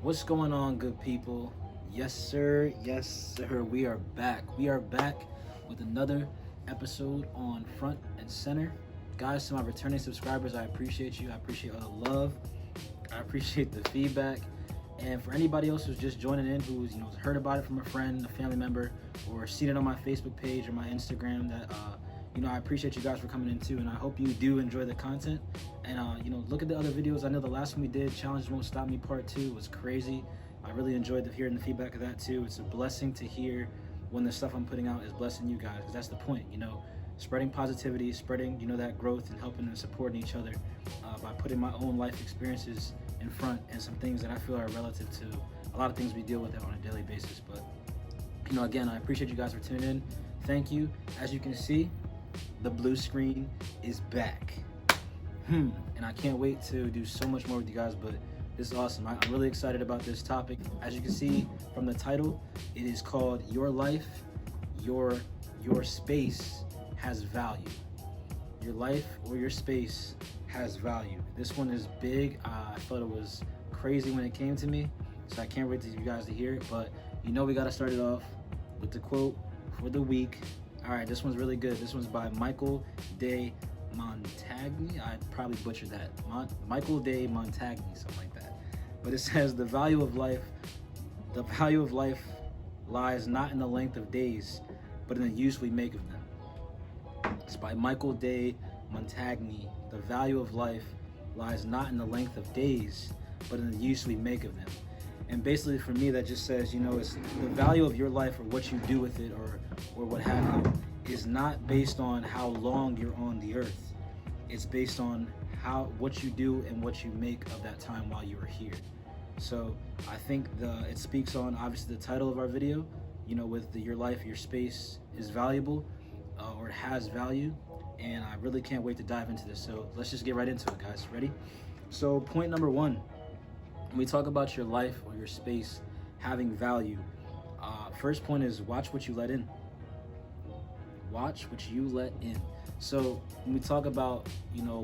What's going on, good people? Yes, sir. Yes, sir. We are back. We are back with another episode on Front and Center. Guys, to my returning subscribers, I appreciate you. I appreciate all the love. I appreciate the feedback. And for anybody else who's just joining in, who's heard about it from a friend, a family member, or seen it on my Facebook page or my Instagram, that I appreciate you guys for coming in too. And I hope you do enjoy the content. And look at the other videos. I know the last one we did, Challenge Won't Stop Me Part 2, was crazy. I really enjoyed hearing the feedback of that too. It's a blessing to hear when the stuff I'm putting out is blessing you guys, because that's the point. Spreading positivity, spreading that growth, and helping and supporting each other by putting my own life experiences in front and some things that I feel are relative to a lot of things we deal with on a daily basis. But again, I appreciate you guys for tuning in. Thank you. As you can see, the blue screen is back. And I can't wait to do so much more with you guys, but this is awesome. I'm really excited about this topic. As you can see from the title, it is called Your Life, Your Space Has Value. Your life or your space has value. This one is big. I thought it was crazy when it came to me, so I can't wait for you guys to hear it. But we got to start it off with the quote for the week. All right, this one's really good. This one's by Michael de Montagny. I probably butchered that. Michael de Montagny, something like that. But it says, the value of life lies not in the length of days, but in the use we make of them. It's by Michael de Montagny. The value of life lies not in the length of days, but in the use we make of them. And basically for me, that just says, it's the value of your life, or what you do with it, or what have you, is not based on how long you're on the earth. It's based on what you do and what you make of that time while you are here. So I think it speaks on, obviously, the title of our video, with your life, your space is valuable, or it has value. And I really can't wait to dive into this. So let's just get right into it, guys. Ready? So point number one, when we talk about your life or your space having value, first point is watch what you let in. Watch what you let in. So when we talk about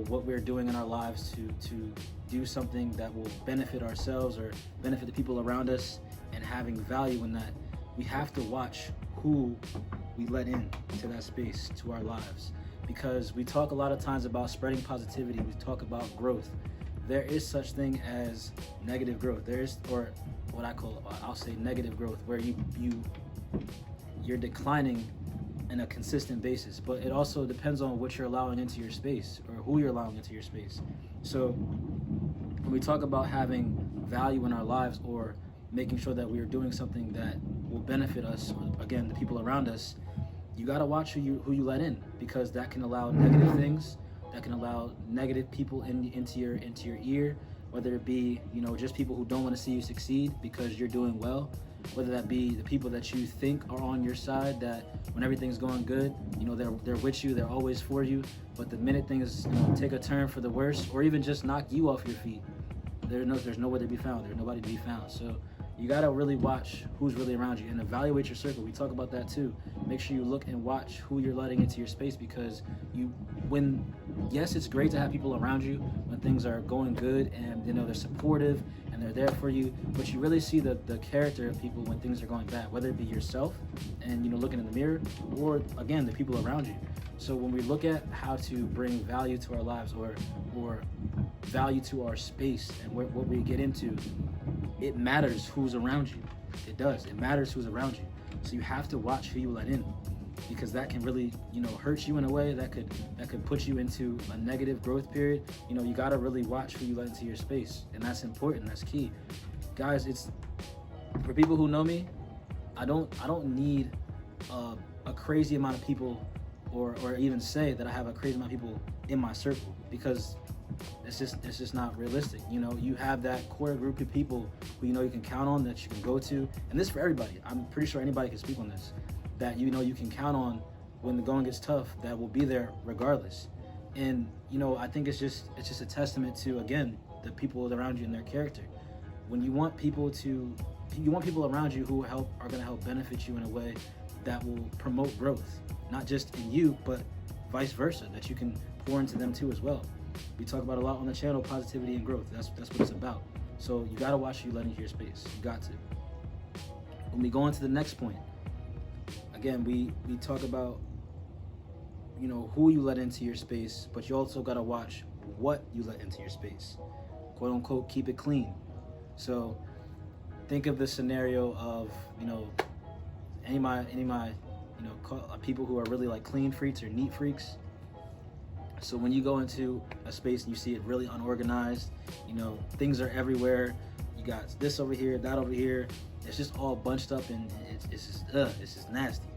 what we're doing in our lives to do something that will benefit ourselves or benefit the people around us and having value in that, we have to watch who we let in to that space, to our lives. Because we talk a lot of times about spreading positivity, we talk about growth. There is such thing as negative growth. Or what I'll say negative growth, where you're declining in a consistent basis. But it also depends on what you're allowing into your space, or who you're allowing into your space. So when we talk about having value in our lives, or making sure that we are doing something that will benefit us, or again, the people around us, you got to watch who you let in, because that can allow negative things, that can allow negative people into your ear, whether it be just people who don't want to see you succeed because you're doing well, whether that be the people that you think are on your side, that when everything's going good, they're with you, they're always for you, but the minute things take a turn for the worse, or even just knock you off your feet, there's nowhere to be found. There's nobody to be found. So you gotta really watch who's really around you and evaluate your circle. We talk about that too. Make sure you look and watch who you're letting into your space, because yes, it's great to have people around you when things are going good and they're supportive and they're there for you, but you really see the character of people when things are going bad, whether it be yourself and looking in the mirror, or again, the people around you. So when we look at how to bring value to our lives, or value to our space and what we get into, it matters who's around you. It does. It matters who's around you. So you have to watch who you let in, because that can really hurt you in a way that could put you into a negative growth period. You got to really watch who you let into your space, and that's important. That's key, guys. It's for people who know me. I don't need a crazy amount of people, or even say that I have a crazy amount of people in my circle, because it's just not realistic. You have that core group of people who you can count on, that you can go to, and this is for everybody. I'm pretty sure anybody can speak on this, that you can count on when the going gets tough, that will be there regardless. And I think it's just a testament to, again, the people around you and their character. When you want people around you who are going to help benefit you in a way that will promote growth, not just in you, but vice versa, that you can pour into them too as well. We talk about a lot on the channel, positivity and growth. That's what it's about. So you gotta watch who you let into your space. You got to. When we go into the next point, again, we talk about, you know, who you let into your space, but you also gotta watch what you let into your space. Quote unquote, keep it clean. So think of the scenario of, you know, any of my you know, people who are really like clean freaks or neat freaks. So when you go into a space and you see it really unorganized, you know, things are everywhere. You got this over here, that over here. It's just all bunched up, and it's just nasty.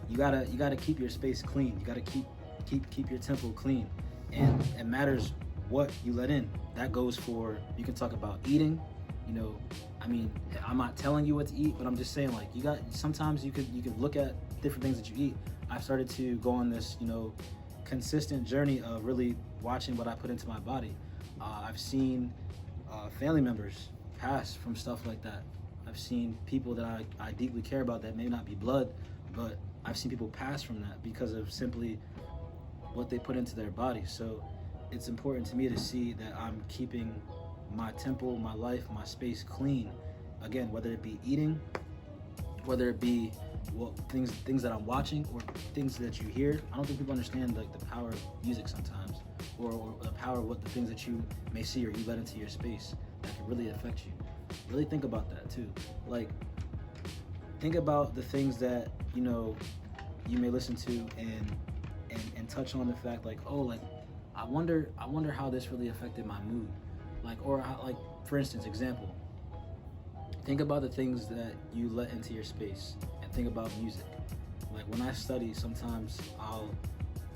You gotta keep your space clean. You gotta keep your temple clean, and it matters what you let in. That goes for, you can talk about eating. You know, I mean, I'm not telling you what to eat, but I'm just saying, like, sometimes you could look at different things that you eat. I've started to go on this, you know, consistent journey of really watching what I put into my body. I've seen family members pass from stuff like that. I've seen people that I deeply care about that may not be blood, but I've seen people pass from that because of simply what they put into their body. So it's important to me to see that I'm keeping my temple, my life, my space clean. Again, whether it be eating, whether it be things that I'm watching, or things that you hear. I don't think people understand like the power of music sometimes, or the power of what the things that you may see or you let into your space that can really affect you. Really think about that too. Like, think about the things that, you know, you may listen to and touch on the fact, like, oh, like, I wonder how this really affected my mood. Like, or how, like, for instance, example, think about the things that you let into your space, and think about music. Like, when I study, sometimes I'll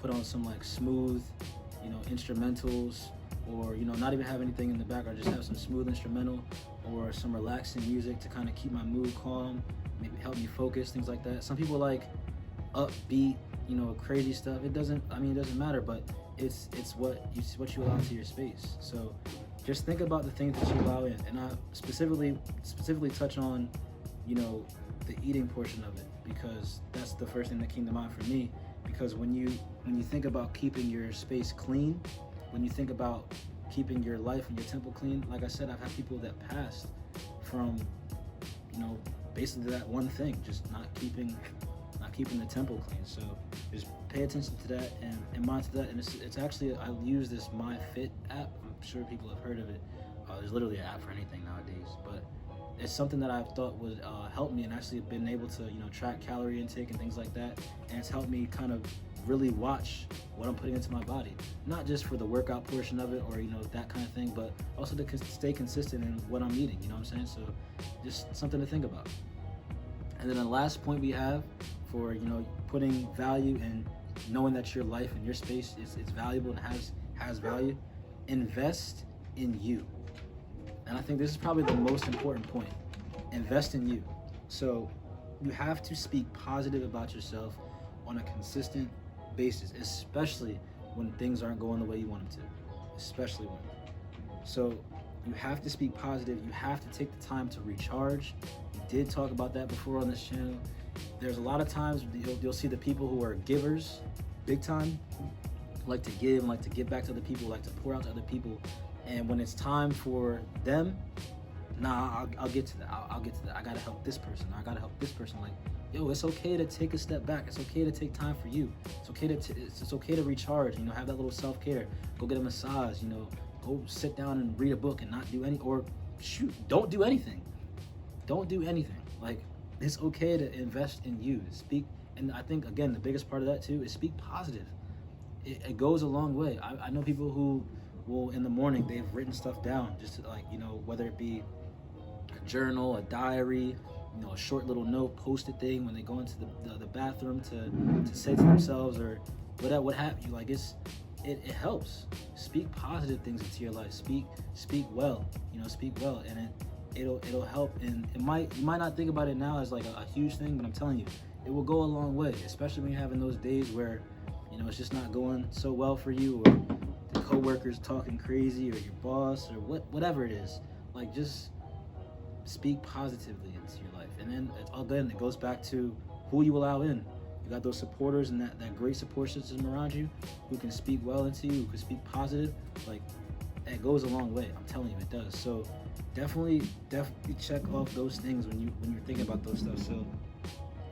put on some like smooth, you know, instrumentals, or, you know, not even have anything in the background, just have some smooth instrumental or some relaxing music to kind of keep my mood calm, maybe help me focus, things like that. Some people like upbeat, you know, crazy stuff. It doesn't matter, but it's what you allow into your space. So just think about the things that you allow in, and I specifically touch on, you know, the eating portion of it, because that's the first thing that came to mind for me. Because when you think about keeping your space clean, when you think about keeping your life and your temple clean, like I said, I've had people that passed from, you know, basically that one thing, just not keeping the temple clean. So just pay attention to that and monitor that. And it's actually, I use this MyFit app. I'm sure people have heard of it. There's literally an app for anything nowadays, but it's something that I thought would help me, and actually been able to, you know, track calorie intake and things like that. And it's helped me kind of really watch what I'm putting into my body, not just for the workout portion of it, or, you know, that kind of thing, but also to stay consistent in what I'm eating. You know what I'm saying? So just something to think about. And then the last point we have for, you know, putting value and knowing that your life and your space is valuable and has value, invest in you. And I think this is probably the most important point. Invest in you. So you have to speak positive about yourself on a consistent basis, especially when things aren't going the way you want them to, especially when. So you have to speak positive. You have to take the time to recharge. We did talk about that before on this channel. There's a lot of times you'll see the people who are givers, big time, like to give, like to give back to other people, like to pour out to other people. And when it's time for them, I'll get to that. I'll get to that. I gotta help this person. I gotta help this person. Like, yo, it's okay to take a step back. It's okay to take time for you. It's okay to recharge. You know, have that little self-care. Go get a massage. You know, go sit down and read a book and not do any, or shoot, don't do anything. Don't do anything. Like, it's okay to invest in you. Speak, and I think, again, the biggest part of that too is speak positive. It goes a long way. I know people who will, in the morning, they've written stuff down, just to, like, you know, whether it be a journal, a diary, you know, a short little note, post-it thing when they go into the bathroom to say to themselves, or what have you. Like, it helps. Speak positive things into your life. Speak well. You know, speak well, and it'll help. And you might not think about it now as like a huge thing, but I'm telling you, it will go a long way, especially when you're having those days where, you know, it's just not going so well for you, or the coworkers talking crazy, or your boss, or whatever it is. Like, just speak positively into your life. And then it goes back to who you allow in. You got those supporters and that great support system around you who can speak well into you, who can speak positive. Like, it goes a long way. I'm telling you, it does. So definitely check off those things when you're thinking about those stuff. So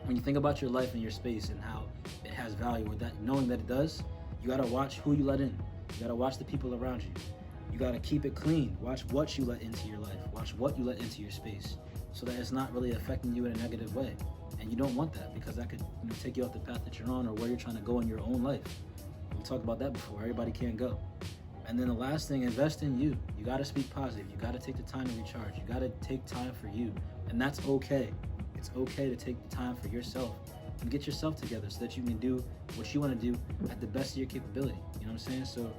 when you think about your life and your space and how it has value, or that knowing that it does, you gotta watch who you let in. You gotta watch the people around you. You gotta keep it clean. Watch what you let into your life. Watch what you let into your space, so that it's not really affecting you in a negative way. And you don't want that, because that could take you off the path that you're on, or where you're trying to go in your own life. We talked about that before. Everybody can't go. And then the last thing, invest in you. You gotta speak positive. You gotta take the time to recharge. You gotta take time for you, and that's okay. It's okay to take the time for yourself and get yourself together, so that you can do what you want to do at the best of your capability. You know what I'm saying? So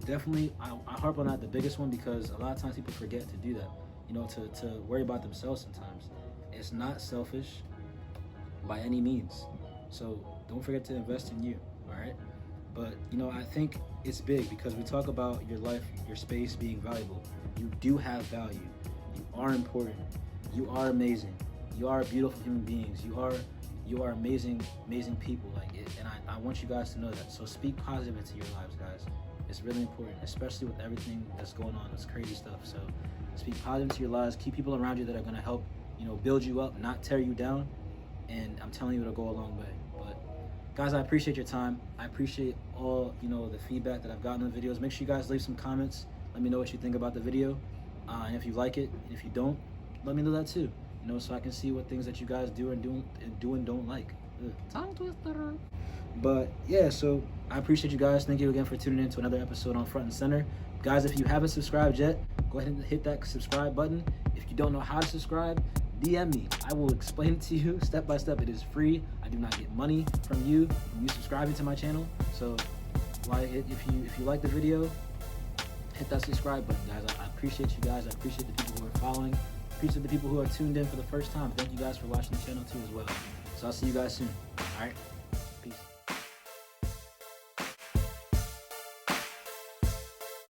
definitely, I harp on that, the biggest one, because a lot of times people forget to do that. To worry about themselves sometimes. It's not selfish by any means. So don't forget to invest in you. All right. But I think it's big, because we talk about your life, your space being valuable. You do have value. You are important. You are amazing. You are beautiful human beings. You are amazing people. And I want you guys to know that. So speak positive into your lives, guys. It's really important, especially with everything that's going on, this crazy stuff. So speak positive into your lives. Keep people around you that are going to help, build you up, not tear you down. And I'm telling you, it'll go a long way. But guys, I appreciate your time. I appreciate all, the feedback that I've gotten in the videos. Make sure you guys leave some comments. Let me know what you think about the video. And if you like it, and if you don't, let me know that too. So I can see what things that you guys do and don't like. Tongue twister. But yeah, so I appreciate you guys. Thank you again for tuning in to another episode on Front and Center. Guys, if you haven't subscribed yet, go ahead and hit that subscribe button. If you don't know how to subscribe, DM me. I will explain it to you step by step. It is free. I do not get money from you subscribing to my channel. So if you like the video, hit that subscribe button, guys. I appreciate you guys. I appreciate the people who are following. I appreciate the people who are tuned in for the first time. Thank you guys for watching the channel too as well. So I'll see you guys soon. All right. Peace.